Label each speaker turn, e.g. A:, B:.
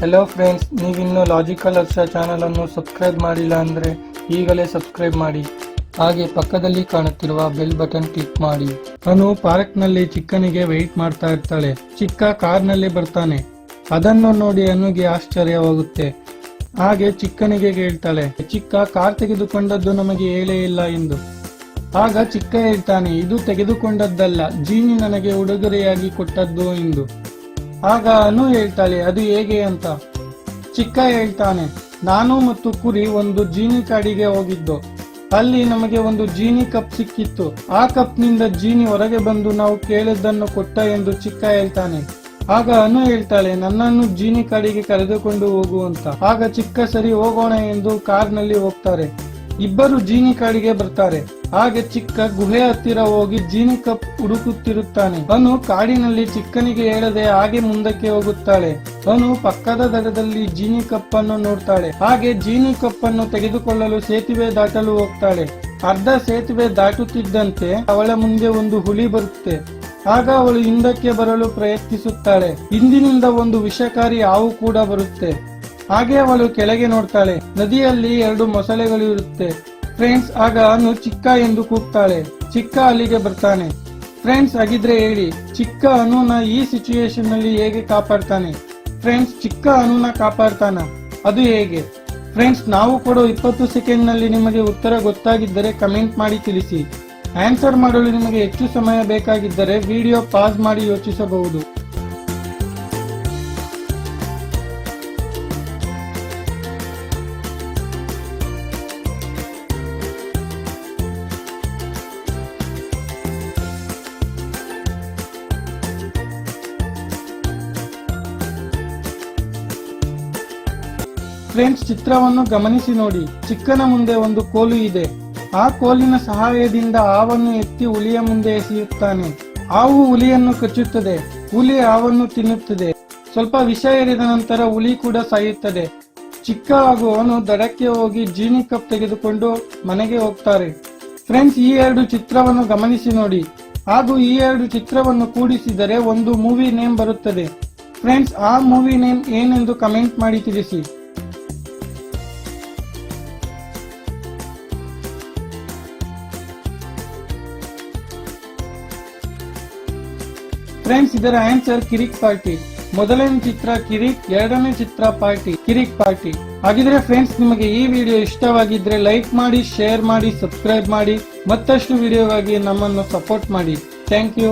A: Hello friends, ನೀವಿನ್ನೂ logical ಹರ್ಷ channel ಅನ್ನು subscribe ಮಾಡಿಲ್ಲ ಅಂದರೆ ಈಗಲೇ ಸಬ್ಸ್ಕ್ರೈಬ್ ಮಾಡಿ. ಹಾಗೆ ಪಕ್ಕದಲ್ಲಿ ಕಾಣುತ್ತಿರುವ ಬೆಲ್ ಬಟನ್ ಕ್ಲಿಕ್ ಮಾಡಿ. ಅನು ಪಾರ್ಕ್ನಲ್ಲಿ ಚಿಕ್ಕನಿಗೆ ವೆಯ್ಟ್ ಮಾಡ್ತಾ ಇರ್ತಾಳೆ. ಚಿಕ್ಕ ಕಾರ್ನಲ್ಲಿ ಬರ್ತಾನೆ. ಅದನ್ನು ನೋಡಿ ಅನುಗೆ ಆಶ್ಚರ್ಯವಾಗುತ್ತೆ. ಹಾಗೆ ಚಿಕ್ಕನಿಗೆ ಹೇಳ್ತಾಳೆ, ಚಿಕ್ಕ ಕಾರ್ ತೆಗೆದುಕೊಂಡದ್ದು ನಮಗೆ ಹೇಳೇ ಇಲ್ಲ ಎಂದು. ಆಗ ಚಿಕ್ಕ ಹೇಳ್ತಾನೆ, ಇದು ತೆಗೆದುಕೊಂಡದ್ದಲ್ಲ, ಜೀನಿ ನನಗೆ ಉಡುಗೊರೆಯಾಗಿ ಕೊಟ್ಟದ್ದು ಎಂದು. ಆಗ ಅನು ಹೇಳ್ತಾಳೆ, ಅದು ಹೇಗೆ ಅಂತ. ಚಿಕ್ಕ ಹೇಳ್ತಾನೆ, ನಾನು ಮತ್ತು ಕುರಿ ಒಂದು ಜೀನಿ ಕಾಡಿಗೆ ಹೋಗಿದ್ದು. ಅಲ್ಲಿ ನಮಗೆ ಒಂದು ಜೀನಿ ಕಪ್ ಸಿಕ್ಕಿತ್ತು. ಆ ಕಪ್ ನಿಂದ ಜೀನಿ ಹೊರಗೆ ಬಂದು ನಾವು ಕೇಳಿದ್ದನ್ನು ಕೊಟ್ಟ ಎಂದು ಚಿಕ್ಕ ಹೇಳ್ತಾನೆ. ಆಗ ಅನು ಹೇಳ್ತಾಳೆ, ನನ್ನನ್ನು ಜೀನಿ ಕಾಡಿಗೆ ಕರೆದುಕೊಂಡು ಹೋಗು ಅಂತ. ಆಗ ಚಿಕ್ಕ ಸರಿ ಹೋಗೋಣ ಎಂದು ಕಾರ್ನಲ್ಲಿ ಹೋಗ್ತಾರೆ. ಇಬ್ಬರು ಜೀನಿ ಕಾಡಿಗೆ ಬರ್ತಾರೆ. ಹಾಗೆ ಚಿಕ್ಕ ಗುಹೆ ಹತ್ತಿರ ಹೋಗಿ ಜೀನಿ ಕಪ್ ಹುಡುಕುತ್ತಿರುತ್ತಾನೆ. ಅನು ಕಾಡಿನಲ್ಲಿ ಚಿಕ್ಕನಿಗೆ ಹೇಳದೆ ಹಾಗೆ ಮುಂದಕ್ಕೆ ಹೋಗುತ್ತಾಳೆ. ಅನು ಪಕ್ಕದ ದಡದಲ್ಲಿ ಜೀನಿ ಕಪ್ ಅನ್ನು ನೋಡ್ತಾಳೆ. ಹಾಗೆ ಜೀನಿ ಕಪ್ ಅನ್ನು ತೆಗೆದುಕೊಳ್ಳಲು ಸೇತುವೆ ದಾಟಲು ಹೋಗ್ತಾಳೆ. ಅರ್ಧ ಸೇತುವೆ ದಾಟುತ್ತಿದ್ದಂತೆ ಅವಳ ಮುಂದೆ ಒಂದು ಹುಲಿ ಬರುತ್ತೆ. ಆಗ ಅವಳು ಹಿಂದಕ್ಕೆ ಬರಲು ಪ್ರಯತ್ನಿಸುತ್ತಾಳೆ. ಹಿಂದಿನಿಂದ ಒಂದು ವಿಷಕಾರಿ ಹಾವು ಕೂಡ ಬರುತ್ತೆ. ಹಾಗೆ ಅವಳು ಕೆಳಗೆ ನೋಡ್ತಾಳೆ. ನದಿಯಲ್ಲಿ 2 ಮೊಸಳೆಗಳು ಇರುತ್ತೆ. ಫ್ರೆಂಡ್ಸ್, ಆಗ ಅನು ಚಿಕ್ಕ ಎಂದು ಕೂಗ್ತಾಳೆ. ಚಿಕ್ಕ ಅಲ್ಲಿಗೆ ಬರ್ತಾನೆ. ಫ್ರೆಂಡ್ಸ್, ಹಾಗಿದ್ರೆ ಹೇಳಿ, ಚಿಕ್ಕ ಅನುನ ಈ ಸಿಚುಯೇಷನ್ ನಲ್ಲಿ ಹೇಗೆ ಕಾಪಾಡ್ತಾನೆ? ಫ್ರೆಂಡ್ಸ್, ಚಿಕ್ಕ ಅನುನ ಕಾಪಾಡ್ತಾನ? ಅದು ಹೇಗೆ? ಫ್ರೆಂಡ್ಸ್, ನಾವು ಕೊಡೋ 20 ಸೆಕೆಂಡ್ ನಲ್ಲಿ ನಿಮಗೆ ಉತ್ತರ ಗೊತ್ತಾಗಿದ್ದರೆ ಕಮೆಂಟ್ ಮಾಡಿ ತಿಳಿಸಿ. ಆನ್ಸರ್ ಮಾಡಲು ನಿಮಗೆ ಹೆಚ್ಚು ಸಮಯ ಬೇಕಾಗಿದ್ದರೆ ವಿಡಿಯೋ ಪಾಸ್ ಮಾಡಿ ಯೋಚಿಸಬಹುದು. ಫ್ರೆಂಡ್ಸ್, ಚಿತ್ರವನ್ನು ಗಮನಿಸಿ ನೋಡಿ. ಚಿಕ್ಕನ ಮುಂದೆ ಒಂದು ಕೋಲು ಇದೆ. ಆ ಕೋಲಿನ ಸಹಾಯದಿಂದ ಹಾವನ್ನು ಎತ್ತಿ ಹುಲಿಯ ಮುಂದೆ ಎಸೆಯುತ್ತಾನೆ. ಹಾವು ಹುಲಿಯನ್ನು ಕಚ್ಚುತ್ತದೆ. ಹುಲಿ ಹಾವನ್ನು ತಿನ್ನುತ್ತದೆ. ಸ್ವಲ್ಪ ವಿಷ ಏರಿದ ನಂತರ ಹುಲಿ ಕೂಡ ಸಾಯುತ್ತದೆ. ಚಿಕ್ಕ ಹಾಗೂ ಅವನು ದಡಕ್ಕೆ ಹೋಗಿ ಜೀನಿ ಕಪ್ ತೆಗೆದುಕೊಂಡು ಮನೆಗೆ ಹೋಗ್ತಾರೆ. ಫ್ರೆಂಡ್ಸ್, ಈ 2 ಚಿತ್ರವನ್ನು ಗಮನಿಸಿ ನೋಡಿ. ಹಾಗೂ ಈ 2 ಚಿತ್ರವನ್ನು ಕೂಡಿಸಿದರೆ ಒಂದು ಮೂವಿ ನೇಮ್ ಬರುತ್ತದೆ. ಫ್ರೆಂಡ್ಸ್, ಆ ಮೂವಿ ನೇಮ್ ಏನೆಂದು ಕಮೆಂಟ್ ಮಾಡಿ ತಿಳಿಸಿ. ಫ್ರೆಂಡ್ಸ್, ಇದರ ಆನ್ಸರ್ ಕಿರಿಕ್ ಪಾರ್ಟಿ. ಮೊದಲನೇ ಚಿತ್ರ ಕಿರಿಕ್, ಎರಡನೇ ಚಿತ್ರ ಪಾರ್ಟಿ, ಕಿರಿಕ್ ಪಾರ್ಟಿ. ಹಾಗಿದ್ರೆ ಫ್ರೆಂಡ್ಸ್, ನಿಮಗೆ ಈ ವಿಡಿಯೋ ಇಷ್ಟವಾಗಿದ್ರೆ ಲೈಕ್ ಮಾಡಿ, ಶೇರ್ ಮಾಡಿ, ಸಬ್ಸ್ಕ್ರೈಬ್ ಮಾಡಿ. ಮತ್ತಷ್ಟು ವಿಡಿಯೋಗಾಗಿ ನಮ್ಮನ್ನು ಸಪೋರ್ಟ್ ಮಾಡಿ. Thank you.